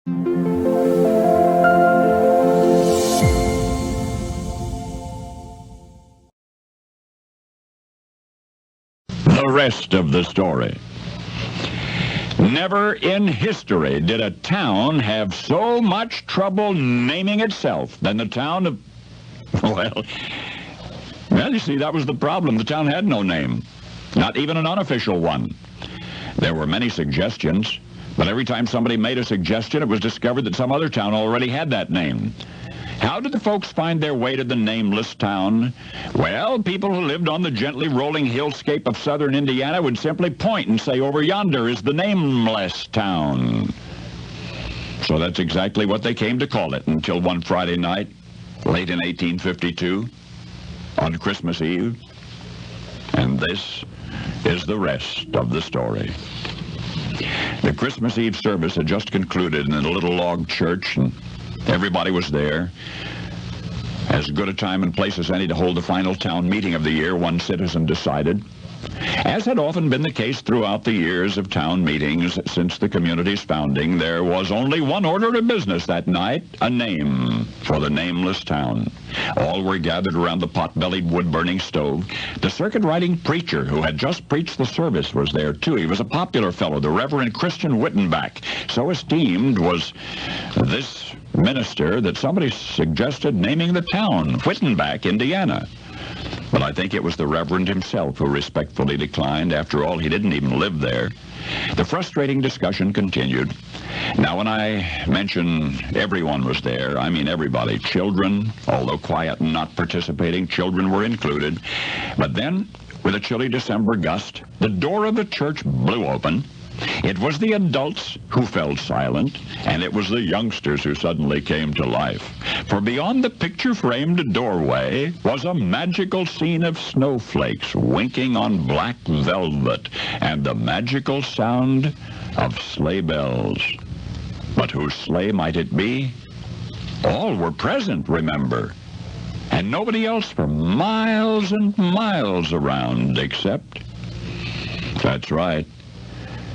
The rest of the story. Never in history did a town have so much trouble naming itself than the town of... Well, you see, that was the problem. The town had no name, not even an unofficial one. There were many suggestions, but every time somebody made a suggestion, it was discovered that some other town already had that name. How did the folks find their way to the nameless town? Well, people who lived on the gently rolling hillscape of southern Indiana would simply point and say, over yonder is the nameless town. So that's exactly what they came to call it until one Friday night, late in 1852, on Christmas Eve. And this is the rest of the story. The Christmas Eve service had just concluded in a little log church, and everybody was there. As good a time and place as any to hold the final town meeting of the year, one citizen decided. As had often been the case throughout the years of town meetings since the community's founding, there was only one order of business that night, a name for the nameless town. All were gathered around the pot-bellied wood-burning stove. The circuit-riding preacher who had just preached the service was there, too. He was a popular fellow, the Reverend Christian Wittenbach. So esteemed was this minister that somebody suggested naming the town Wittenbach, Indiana. But I think it was the Reverend himself who respectfully declined. After all, he didn't even live there. The frustrating discussion continued. Now, when I mention everyone was there, I mean everybody. Children, although quiet and not participating, children were included. But then, with a chilly December gust, the door of the church blew open. It was the adults who fell silent, and it was the youngsters who suddenly came to life. For beyond the picture-framed doorway was a magical scene of snowflakes winking on black velvet, and the magical sound of sleigh bells. But whose sleigh might it be? All were present, remember, and nobody else for miles and miles around except... That's right.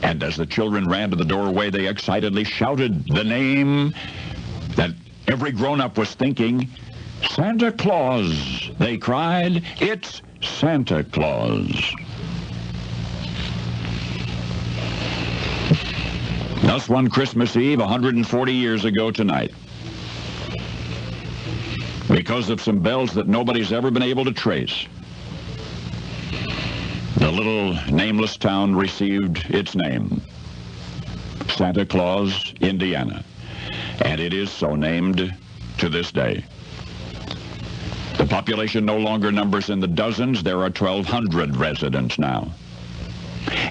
And as the children ran to the doorway, they excitedly shouted the name that every grown-up was thinking. Santa Claus, they cried. It's Santa Claus. Thus one Christmas Eve, 140 years ago tonight, because of some bells that nobody's ever been able to trace, the little nameless town received its name, Santa Claus, Indiana, and it is so named to this day. The population no longer numbers in the dozens. There are 1,200 residents now.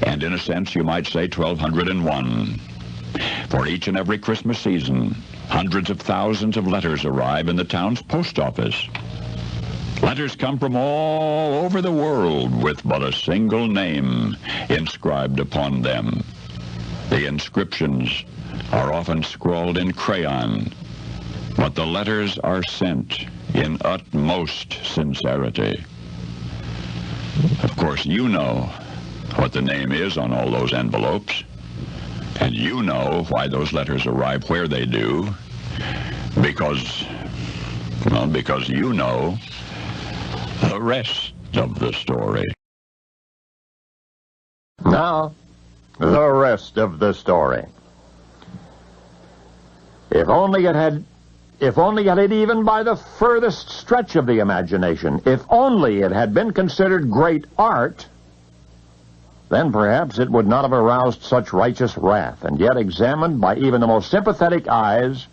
And in a sense, you might say 1,201. For each and every Christmas season, hundreds of thousands of letters arrive in the town's post office. Letters come from all over the world with but a single name inscribed upon them. The inscriptions are often scrawled in crayon, but the letters are sent in utmost sincerity. Of course, you know what the name is on all those envelopes, and you know why those letters arrive where they do, because you know the rest of the story. Now, the rest of the story. If only it had even by the furthest stretch of the imagination, if only it had been considered great art, then perhaps it would not have aroused such righteous wrath, and yet examined by even the most sympathetic eyes,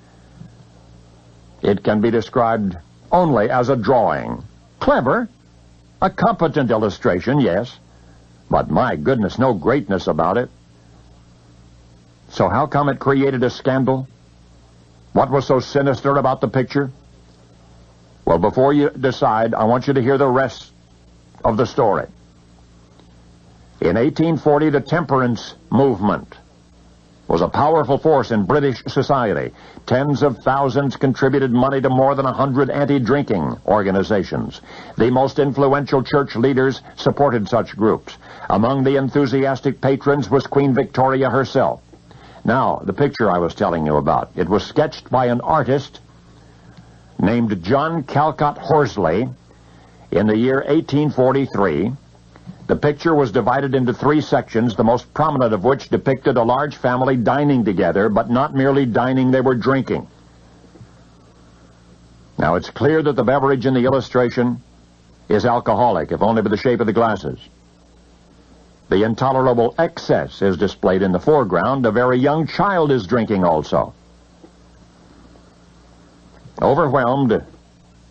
it can be described only as a drawing. Clever, a competent illustration, yes, but my goodness, no greatness about it. So how come it created a scandal? What was so sinister about the picture? Well, before you decide, I want you to hear the rest of the story. In 1840, the temperance movement was a powerful force in British society. Tens of thousands contributed money to more than 100 anti-drinking organizations. The most influential church leaders supported such groups. Among the enthusiastic patrons was Queen Victoria herself. Now, the picture I was telling you about, it was sketched by an artist named John Calcott Horsley in the year 1843. The picture was divided into 3 sections, the most prominent of which depicted a large family dining together, but not merely dining, they were drinking. Now, it's clear that the beverage in the illustration is alcoholic, if only by the shape of the glasses. The intolerable excess is displayed in the foreground. A very young child is drinking also. Overwhelmed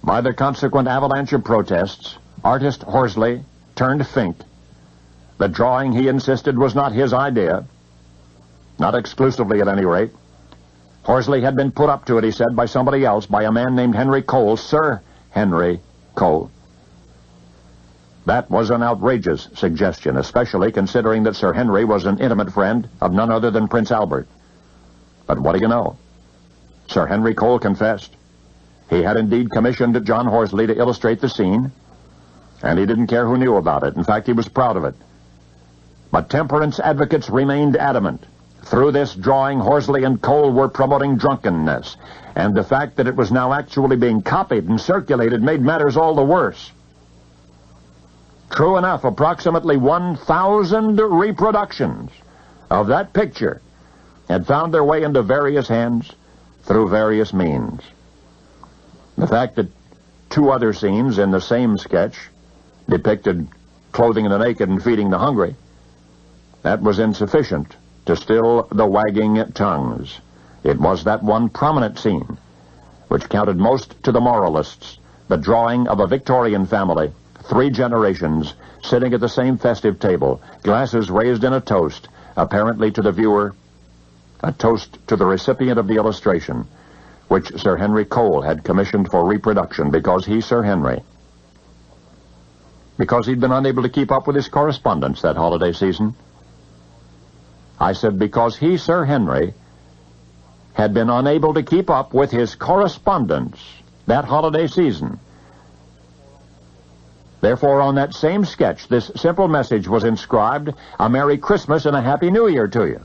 by the consequent avalanche of protests, artist Horsley turned Fink. The drawing, he insisted, was not his idea. Not exclusively, at any rate. Horsley had been put up to it, he said, by somebody else, by a man named Henry Cole, Sir Henry Cole. That was an outrageous suggestion, especially considering that Sir Henry was an intimate friend of none other than Prince Albert. But what do you know? Sir Henry Cole confessed. He had indeed commissioned John Horsley to illustrate the scene, and he didn't care who knew about it. In fact, he was proud of it. But temperance advocates remained adamant. Through this drawing, Horsley and Cole were promoting drunkenness, and the fact that it was now actually being copied and circulated made matters all the worse. True enough, approximately 1,000 reproductions of that picture had found their way into various hands through various means. The fact that 2 other scenes in the same sketch depicted clothing the naked and feeding the hungry, that was insufficient to still the wagging tongues. It was that one prominent scene which counted most to the moralists, the drawing of a Victorian family, 3 generations, sitting at the same festive table, glasses raised in a toast, apparently to the viewer, a toast to the recipient of the illustration, which Sir Henry Cole had commissioned for reproduction because he, Sir Henry, because he'd been unable to keep up with his correspondence that holiday season. I said because he, Sir Henry, had been unable to keep up with his correspondence that holiday season. Therefore, on that same sketch, this simple message was inscribed, "A Merry Christmas and a Happy New Year to you."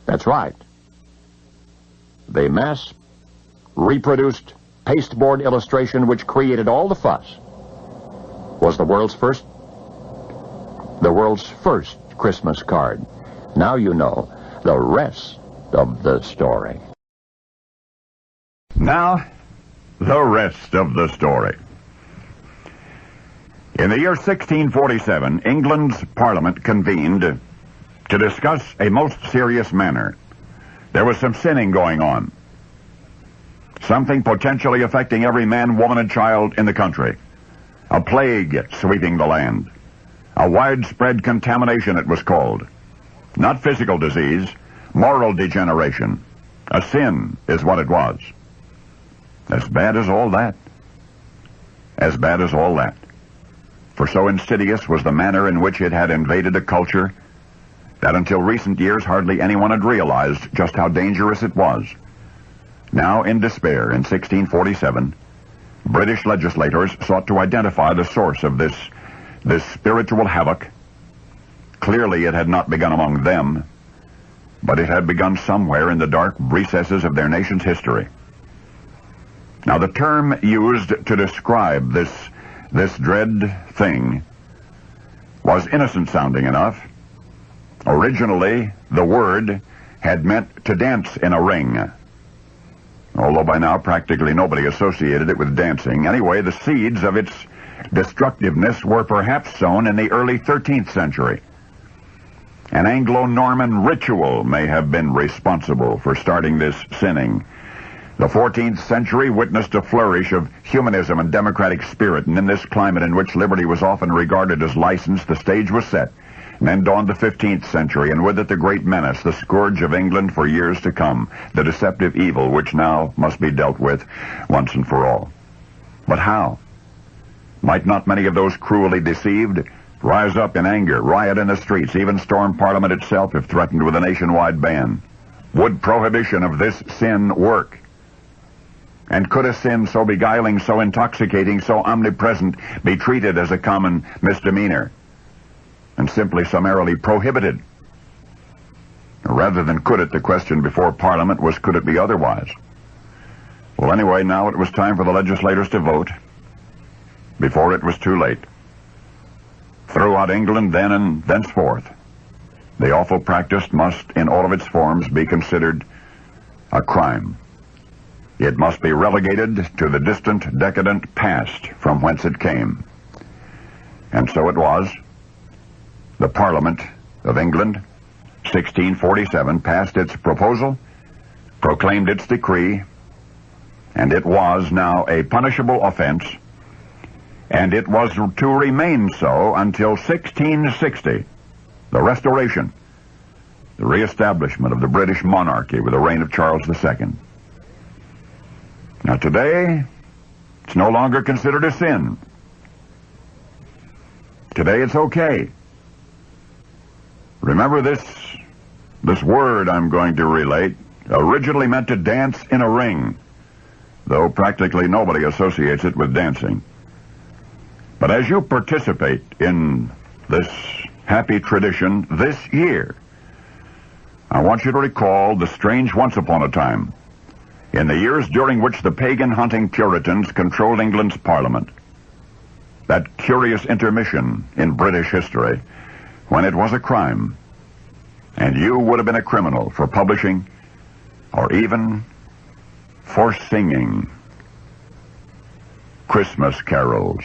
That's right. The mass-reproduced pasteboard illustration which created all the fuss was the world's first Christmas card. Now you know the rest of the story. Now, the rest of the story. In the year 1647, England's Parliament convened to discuss a most serious matter. There was some sinning going on. Something potentially affecting every man, woman, and child in the country. A plague sweeping the land. A widespread contamination, it was called. Not physical disease, moral degeneration. A sin is what it was. As bad as all that. As bad as all that. For so insidious was the manner in which it had invaded a culture that until recent years hardly anyone had realized just how dangerous it was. Now, in despair, in 1647, British legislators sought to identify the source of this spiritual havoc. Clearly, it had not begun among them, but it had begun somewhere in the dark recesses of their nation's history. Now, the term used to describe this dread thing was innocent-sounding enough. Originally, the word had meant to dance in a ring, although by now practically nobody associated it with dancing. Anyway, the seeds of its destructiveness were perhaps sown in the early 13th century. An Anglo-Norman ritual may have been responsible for starting this sinning. The 14th century witnessed a flourish of humanism and democratic spirit, and in this climate in which liberty was often regarded as license, the stage was set. And then dawned the 15th century, and with it the great menace, the scourge of England for years to come, the deceptive evil which now must be dealt with once and for all. But how? Might not many of those cruelly deceived rise up in anger, riot in the streets, even storm Parliament itself if threatened with a nationwide ban? Would prohibition of this sin work? And could a sin so beguiling, so intoxicating, so omnipresent be treated as a common misdemeanor and simply summarily prohibited? Rather than could it, the question before Parliament was, could it be otherwise? Well, anyway, now it was time for the legislators to vote before it was too late. Throughout England then and thenceforth, the awful practice must, in all of its forms, be considered a crime. It must be relegated to the distant, decadent past from whence it came. And so it was. The Parliament of England, 1647, passed its proposal, proclaimed its decree, and it was now a punishable offense, and it was to remain so until 1660, the restoration, the reestablishment of the British monarchy with the reign of Charles II. Now today, it's no longer considered a sin. Today it's okay. Remember this word I'm going to relate originally meant to dance in a ring, though practically nobody associates it with dancing. But as you participate in this happy tradition this year, I want you to recall the strange once upon a time, in the years during which the pagan hunting Puritans controlled England's Parliament. That curious intermission in British history when it was a crime, and you would have been a criminal for publishing or even for singing Christmas carols.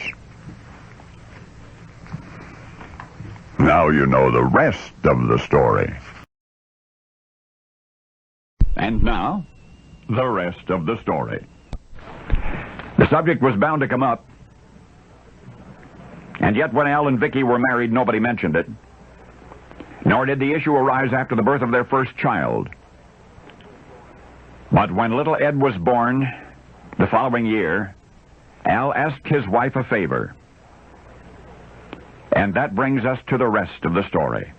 Now you know the rest of the story. And now, the rest of the story. The subject was bound to come up, and yet when Al and Vicky were married, nobody mentioned it. Nor did the issue arise after the birth of their first child. But when little Ed was born the following year, Al asked his wife a favor. And that brings us to the rest of the story.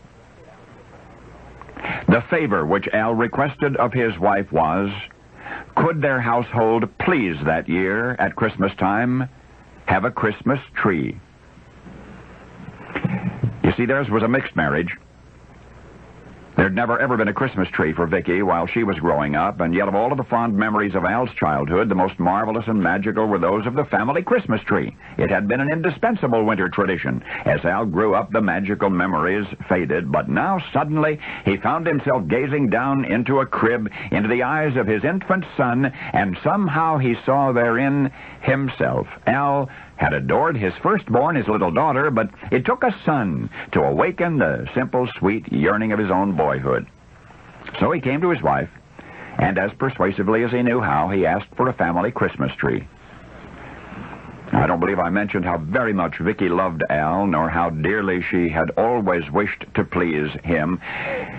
The favor which Al requested of his wife was, could their household please that year at Christmas time have a Christmas tree? You see, theirs was a mixed marriage. There'd never ever been a Christmas tree for Vicky while she was growing up, and yet of all of the fond memories of Al's childhood, the most marvelous and magical were those of the family Christmas tree. It had been an indispensable winter tradition. As Al grew up, the magical memories faded, but now suddenly he found himself gazing down into a crib, into the eyes of his infant son, and somehow he saw therein himself. Al had adored his firstborn, his little daughter, but it took a son to awaken the simple, sweet yearning of his own boyhood. So he came to his wife, and as persuasively as he knew how, he asked for a family Christmas tree. I don't believe I mentioned how very much Vicky loved Al, nor how dearly she had always wished to please him.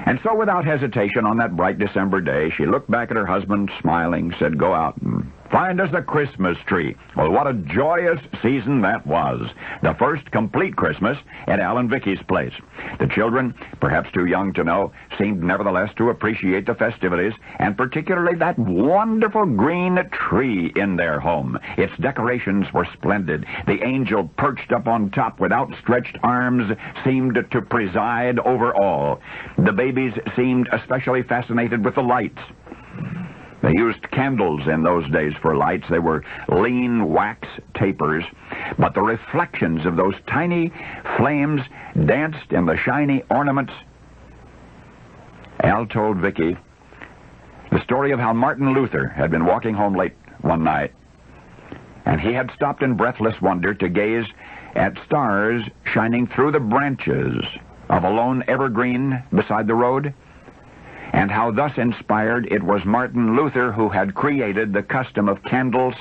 And so without hesitation, on that bright December day, she looked back at her husband, smiling, said, "Go out and find us a Christmas tree." Well, what a joyous season that was. The first complete Christmas at Al and Vicky's place. The children, perhaps too young to know, seemed nevertheless to appreciate the festivities, and particularly that wonderful green tree in their home. Its decorations were splendid. The angel perched up on top with outstretched arms seemed to preside over all. The babies seemed especially fascinated with the lights. They used candles in those days for lights. They were lean wax tapers, but the reflections of those tiny flames danced in the shiny ornaments. Al told Vicky the story of how Martin Luther had been walking home late one night, and he had stopped in breathless wonder to gaze at stars shining through the branches of a lone evergreen beside the road, and how thus inspired it was Martin Luther who had created the custom of candles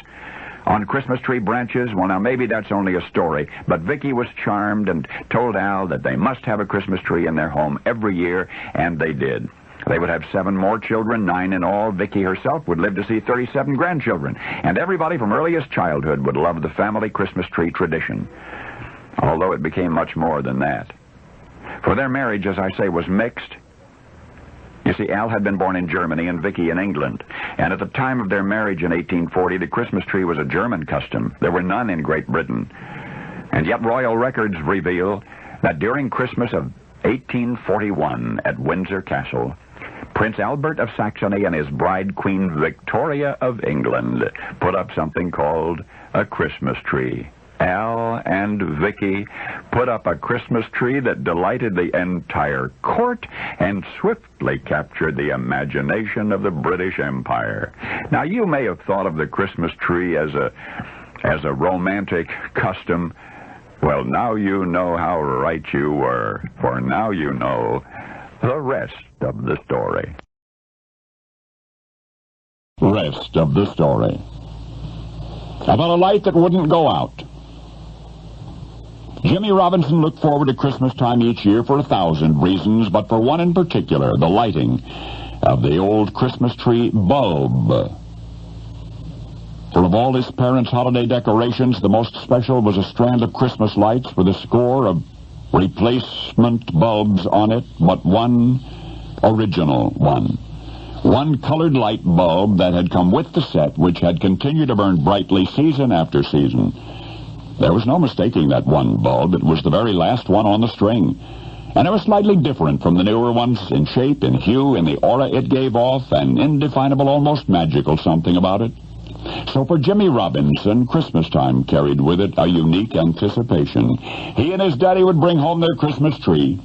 on Christmas tree branches. Well, now, maybe that's only a story, but Vicky was charmed and told Al that they must have a Christmas tree in their home every year, and they did. They would have 7 more children, 9 in all. Vicky herself would live to see 37 grandchildren, and everybody from earliest childhood would love the family Christmas tree tradition, although it became much more than that. For their marriage, as I say, was mixed. You see, Al had been born in Germany and Vicky in England, and at the time of their marriage in 1840, the Christmas tree was a German custom. There were none in Great Britain. And yet royal records reveal that during Christmas of 1841 at Windsor Castle, Prince Albert of Saxony and his bride, Queen Victoria of England, put up something called a Christmas tree. Al and Vicky put up a Christmas tree that delighted the entire court and swiftly captured the imagination of the British Empire. Now, you may have thought of the Christmas tree as a romantic custom. Well, now you know how right you were, for now you know the rest of the story. Rest of the story. About a light that wouldn't go out. Jimmy Robinson looked forward to Christmas time each year for 1,000 reasons, but for one in particular, the lighting of the old Christmas tree bulb. For of all his parents' holiday decorations, the most special was a strand of Christmas lights with a score of replacement bulbs on it, but one original one. One colored light bulb that had come with the set, which had continued to burn brightly season after season. There was no mistaking that one bulb. It was the very last one on the string. And it was slightly different from the newer ones in shape, in hue, in the aura it gave off, an indefinable, almost magical something about it. So for Jimmy Robinson, Christmas time carried with it a unique anticipation. He and his daddy would bring home their Christmas tree,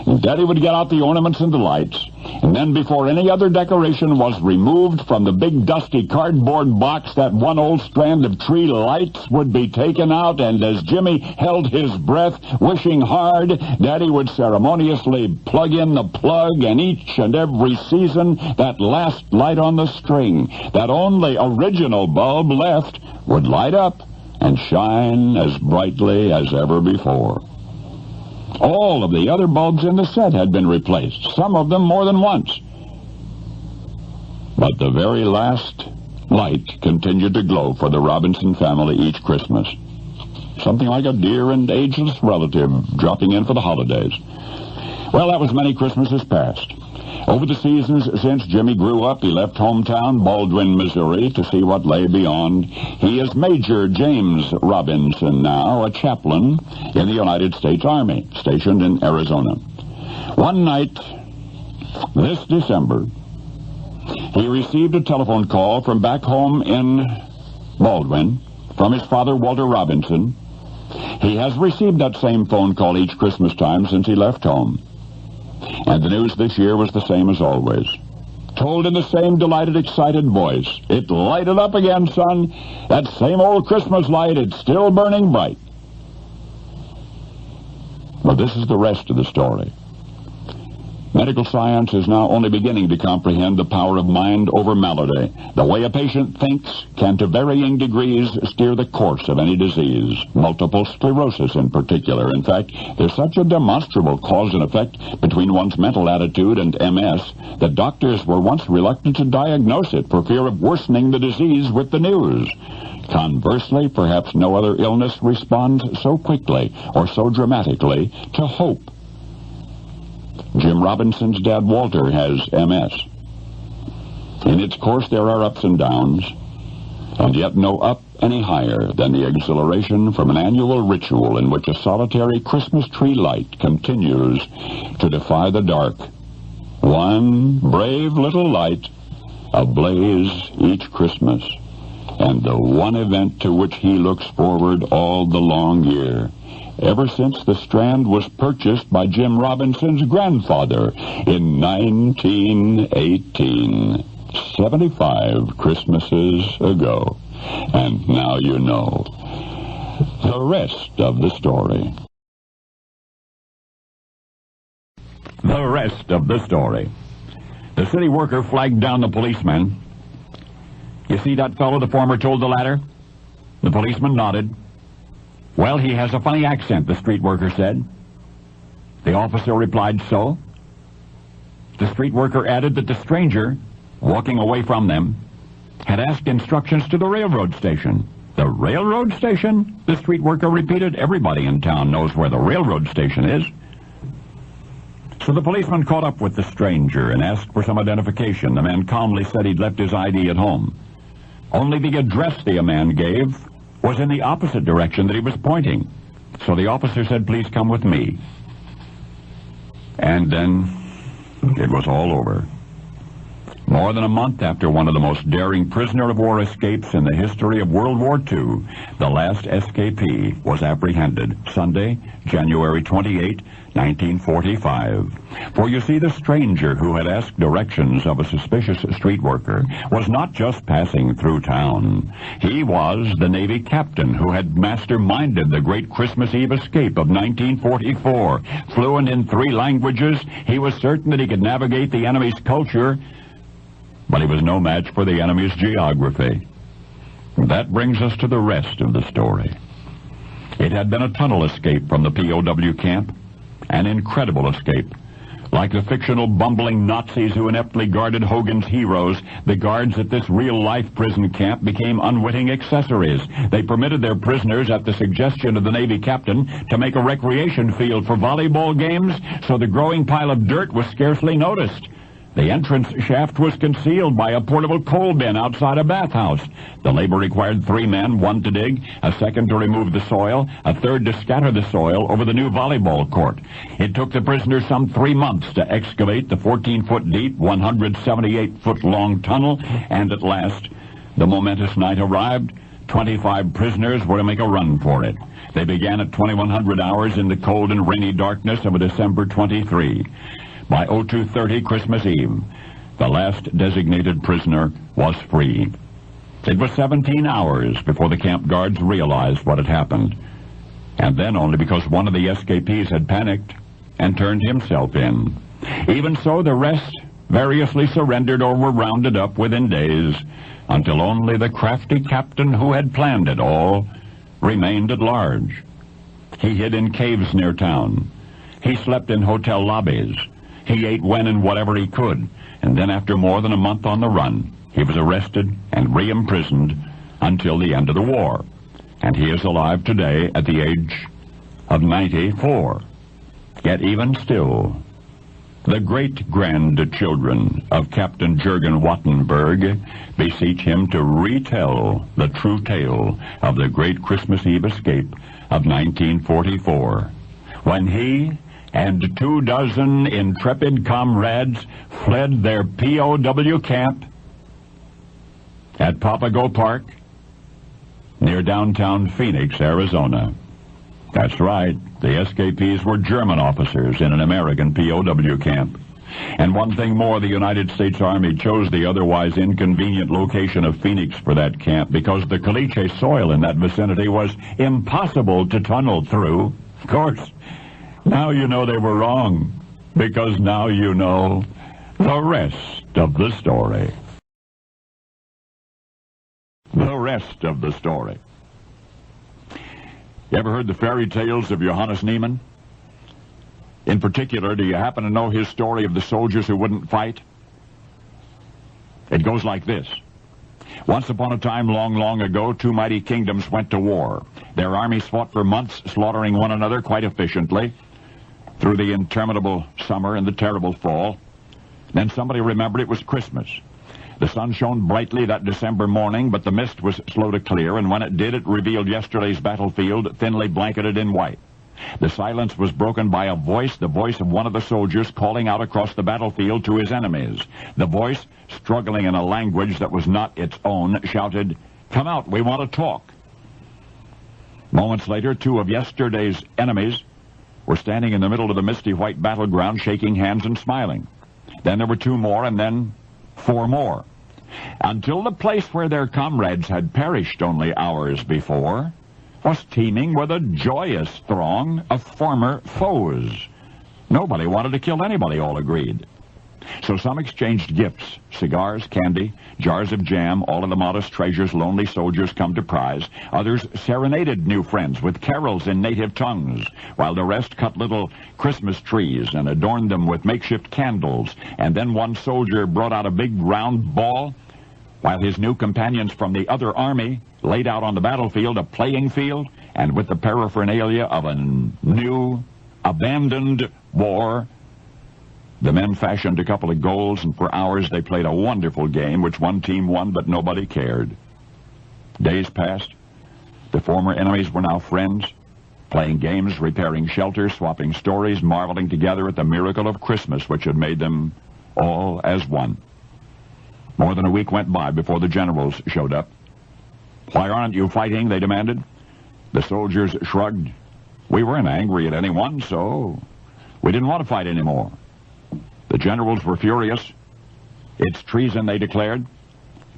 and Daddy would get out the ornaments and the lights, and then before any other decoration was removed from the big dusty cardboard box, that one old strand of tree lights would be taken out, and as Jimmy held his breath, wishing hard, Daddy would ceremoniously plug in the plug, and each and every season, that last light on the string, that only original bulb left, would light up and shine as brightly as ever before. All of the other bulbs in the set had been replaced, some of them more than once. But the very last light continued to glow for the Robinson family each Christmas. Something like a dear and ageless relative dropping in for the holidays. Well, that was many Christmases past. Over the seasons since Jimmy grew up, he left hometown, Baldwin, Missouri, to see what lay beyond. He is Major James Robinson now, a chaplain in the United States Army, stationed in Arizona. One night, this December, he received a telephone call from back home in Baldwin from his father, Walter Robinson. He has received that same phone call each Christmas time since he left home. And the news this year was the same as always. Told in the same delighted, excited voice. It lighted up again, son. That same old Christmas light, it's still burning bright. But this is the rest of the story. Medical science is now only beginning to comprehend the power of mind over malady. The way a patient thinks can, to varying degrees, steer the course of any disease, multiple sclerosis in particular. In fact, there's such a demonstrable cause and effect between one's mental attitude and MS that doctors were once reluctant to diagnose it for fear of worsening the disease with the news. Conversely, perhaps no other illness responds so quickly or so dramatically to hope. Jim Robinson's dad, Walter, has MS. In its course, there are ups and downs, and yet no up any higher than the exhilaration from an annual ritual in which a solitary Christmas tree light continues to defy the dark. One brave little light ablaze each Christmas, and the one event to which he looks forward all the long year, ever since the strand was purchased by Jim Robinson's grandfather in 1918, 75 Christmases ago. And now you know the rest of the story. The rest of the story. The city worker flagged down the policeman. You see that fellow the former told the latter? The policeman nodded. Well, he has a funny accent, the street worker said. The officer replied, so? The street worker added that the stranger, walking away from them, had asked instructions to the railroad station. The railroad station? The street worker repeated. Everybody in town knows where the railroad station is. So the policeman caught up with the stranger and asked for some identification. The man calmly said he'd left his ID at home. Only the address the man gave was in the opposite direction that he was pointing. So the officer said, please come with me. And then it was all over. More than a month after one of the most daring prisoner-of-war escapes in the history of World War II, the last escapee was apprehended Sunday, January 28, 1945. For you see, the stranger who had asked directions of a suspicious street worker was not just passing through town. He was the Navy captain who had masterminded the great Christmas Eve escape of 1944. Fluent in 3 languages, he was certain that he could navigate the enemy's culture, but he was no match for the enemy's geography. That brings us to the rest of the story. It had been a tunnel escape from the POW camp, an incredible escape. Like the fictional bumbling Nazis who ineptly guarded Hogan's heroes, the guards at this real-life prison camp became unwitting accessories. They permitted their prisoners, at the suggestion of the Navy captain, to make a recreation field for volleyball games, so the growing pile of dirt was scarcely noticed. The entrance shaft was concealed by a portable coal bin outside a bathhouse. The labor required 3 men, 1 to dig, a second to remove the soil, a third to scatter the soil over the new volleyball court. It took the prisoners some 3 months to excavate the 14-foot deep, 178-foot-long tunnel, and at last, the momentous night arrived. 25 prisoners were to make a run for it. They began at 2100 hours in the cold and rainy darkness of a December 23. By 02:30 Christmas Eve, the last designated prisoner was free. It was 17 hours before the camp guards realized what had happened, and then only because one of the escapees had panicked and turned himself in. Even so, the rest variously surrendered or were rounded up within days, until only the crafty captain who had planned it all remained at large. He hid in caves near town. He slept in hotel lobbies. He ate when and whatever he could, and then after more than a month on the run, he was arrested and re-imprisoned until the end of the war. And he is alive today at the age of 94. Yet even still, the great-grandchildren of Captain Jurgen Wattenberg beseech him to retell the true tale of the great Christmas Eve escape of 1944, when he and 24 intrepid comrades fled their POW camp at Papago Park near downtown Phoenix, Arizona. That's right, the escapees were German officers in an American POW camp. And one thing more, the United States Army chose the otherwise inconvenient location of Phoenix for that camp because the caliche soil in that vicinity was impossible to tunnel through. Of course, now you know they were wrong, because now you know the rest of the story. The rest of the story. You ever heard the fairy tales of Johannes Niemann? In particular, do you happen to know his story of the soldiers who wouldn't fight? It goes like this. Once upon a time, long, long ago, 2 mighty kingdoms went to war. Their armies fought for months, slaughtering one another quite efficiently through the interminable summer and the terrible fall. Then somebody remembered it was Christmas. The sun shone brightly that December morning, but the mist was slow to clear, and when it did, it revealed yesterday's battlefield thinly blanketed in white. The silence was broken by a voice, the voice of one of the soldiers calling out across the battlefield to his enemies. The voice, struggling in a language that was not its own, shouted, "Come out, we want to talk." Moments later, 2 of yesterday's enemies were standing in the middle of the misty white battleground, shaking hands and smiling. Then there were 2 more, and then 4 more, until the place where their comrades had perished only hours before was teeming with a joyous throng of former foes. Nobody wanted to kill anybody, all agreed. So some exchanged gifts, cigars, candy, jars of jam, all of the modest treasures lonely soldiers come to prize. Others serenaded new friends with carols in native tongues, while the rest cut little Christmas trees and adorned them with makeshift candles. And then one soldier brought out a big round ball, while his new companions from the other army laid out on the battlefield a playing field, and with the paraphernalia of a new, abandoned war, the men fashioned a couple of goals, and for hours they played a wonderful game, which one team won, but nobody cared. Days passed. The former enemies were now friends, playing games, repairing shelters, swapping stories, marveling together at the miracle of Christmas, which had made them all as one. More than a week went by before the generals showed up. "Why aren't you fighting?" they demanded. The soldiers shrugged. "We weren't angry at anyone, so we didn't want to fight anymore." The generals were furious. "It's treason," they declared.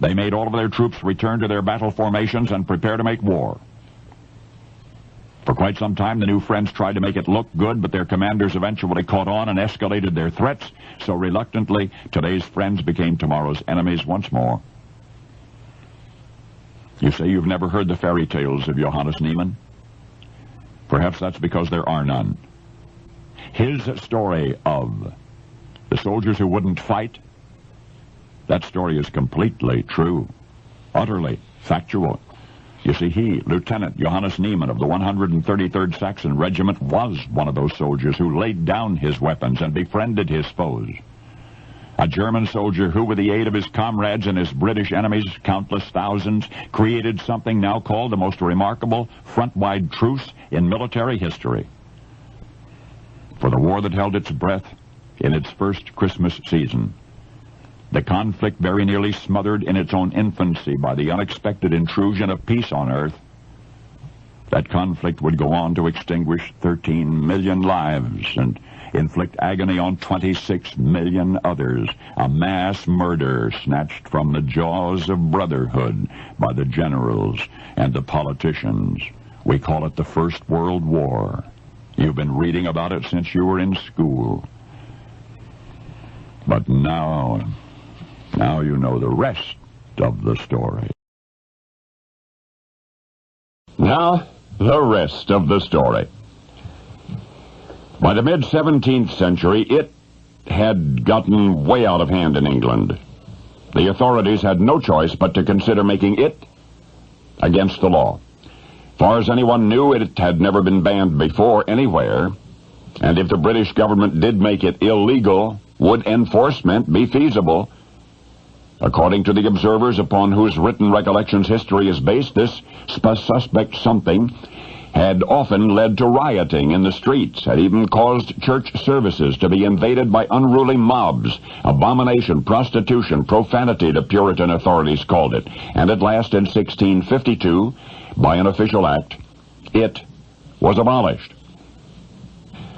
They made all of their troops return to their battle formations and prepare to make war. For quite some time, the new friends tried to make it look good, but their commanders eventually caught on and escalated their threats, so reluctantly, today's friends became tomorrow's enemies once more. You say you've never heard the fairy tales of Johannes Niemann? Perhaps that's because there are none. His story of the soldiers who wouldn't fight, that story is completely true, utterly factual. You see, he, Lieutenant Johannes Niemann of the 133rd Saxon Regiment, was one of those soldiers who laid down his weapons and befriended his foes. A German soldier who, with the aid of his comrades and his British enemies, countless thousands, created something now called the most remarkable front-wide truce in military history. For the war that held its breath in its first Christmas season, the conflict very nearly smothered in its own infancy by the unexpected intrusion of peace on Earth, that conflict would go on to extinguish 13 million lives and inflict agony on 26 million others, a mass murder snatched from the jaws of brotherhood by the generals and the politicians. We call it the First World War. You've been reading about it since you were in school. But now you know the rest of the story. Now, the rest of the story. By the mid-17th century, it had gotten way out of hand in England. The authorities had no choice but to consider making it against the law. Far as anyone knew, it had never been banned before anywhere, and if the British government did make it illegal, would enforcement be feasible? According to the observers upon whose written recollections history is based, this suspect something had often led to rioting in the streets, had even caused church services to be invaded by unruly mobs. Abomination, prostitution, profanity, the Puritan authorities called it. And at last, in 1652, by an official act, it was abolished.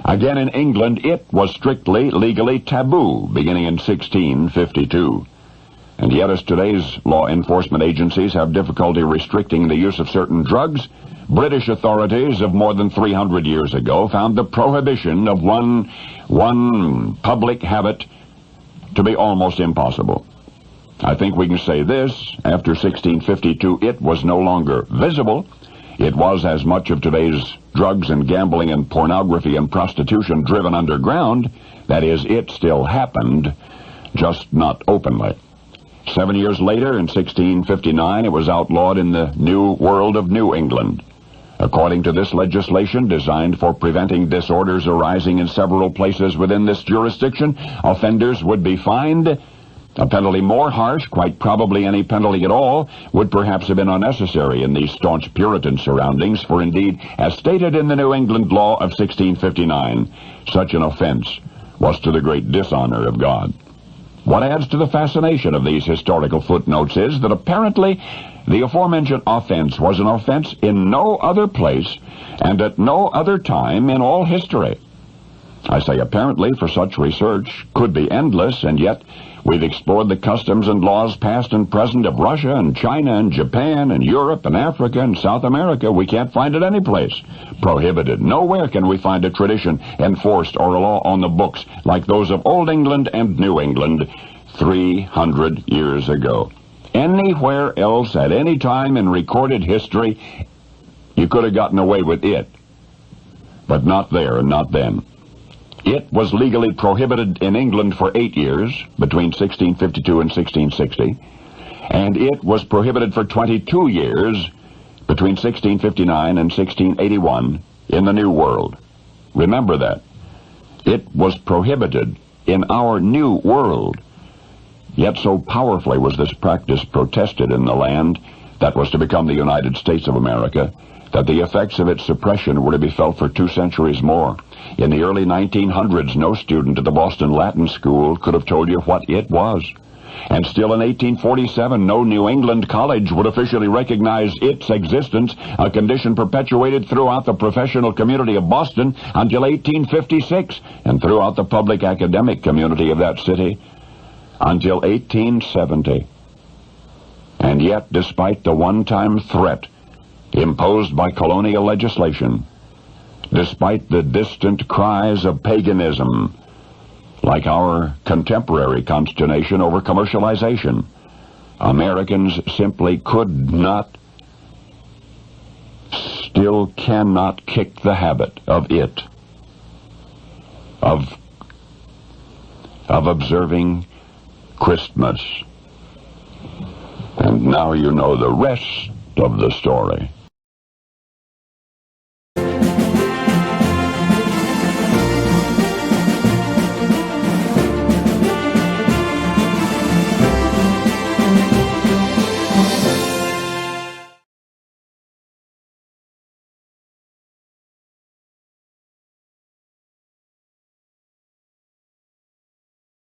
Again in England, it was strictly legally taboo, beginning in 1652. And yet, as today's law enforcement agencies have difficulty restricting the use of certain drugs, British authorities of more than 300 years ago found the prohibition of one public habit to be almost impossible. I think we can say this: after 1652, it was no longer visible. It was, as much of today's drugs and gambling and pornography and prostitution, driven underground. That is, it still happened, just not openly. 7 years later, in 1659, it was outlawed in the New World of New England. According to this legislation, designed for preventing disorders arising in several places within this jurisdiction, offenders would be fined. A penalty more harsh, quite probably any penalty at all, would perhaps have been unnecessary in these staunch Puritan surroundings, for indeed, as stated in the New England law of 1659, such an offense was to the great dishonor of God. What adds to the fascination of these historical footnotes is that apparently the aforementioned offense was an offense in no other place and at no other time in all history. I say apparently, for such research could be endless, and yet we've explored the customs and laws past and present of Russia and China and Japan and Europe and Africa and South America. We can't find it any place prohibited. Nowhere can we find a tradition enforced or a law on the books like those of Old England and New England 300 years ago. Anywhere else at any time in recorded history, you could have gotten away with it, but not there and not then. It was legally prohibited in England for 8 years, between 1652 and 1660, and it was prohibited for 22 years, between 1659 and 1681, in the New World. Remember that. It was prohibited in our New World. Yet so powerfully was this practice protested in the land that was to become the United States of America, that the effects of its suppression were to be felt for 2 centuries more. In the early 1900s, no student at the Boston Latin School could have told you what it was. And still in 1847, no New England college would officially recognize its existence, a condition perpetuated throughout the professional community of Boston until 1856, and throughout the public academic community of that city until 1870. And yet, despite the one-time threat imposed by colonial legislation, despite the distant cries of paganism, like our contemporary consternation over commercialization, Americans simply could not, still cannot kick the habit of observing Christmas. And now you know the rest of the story.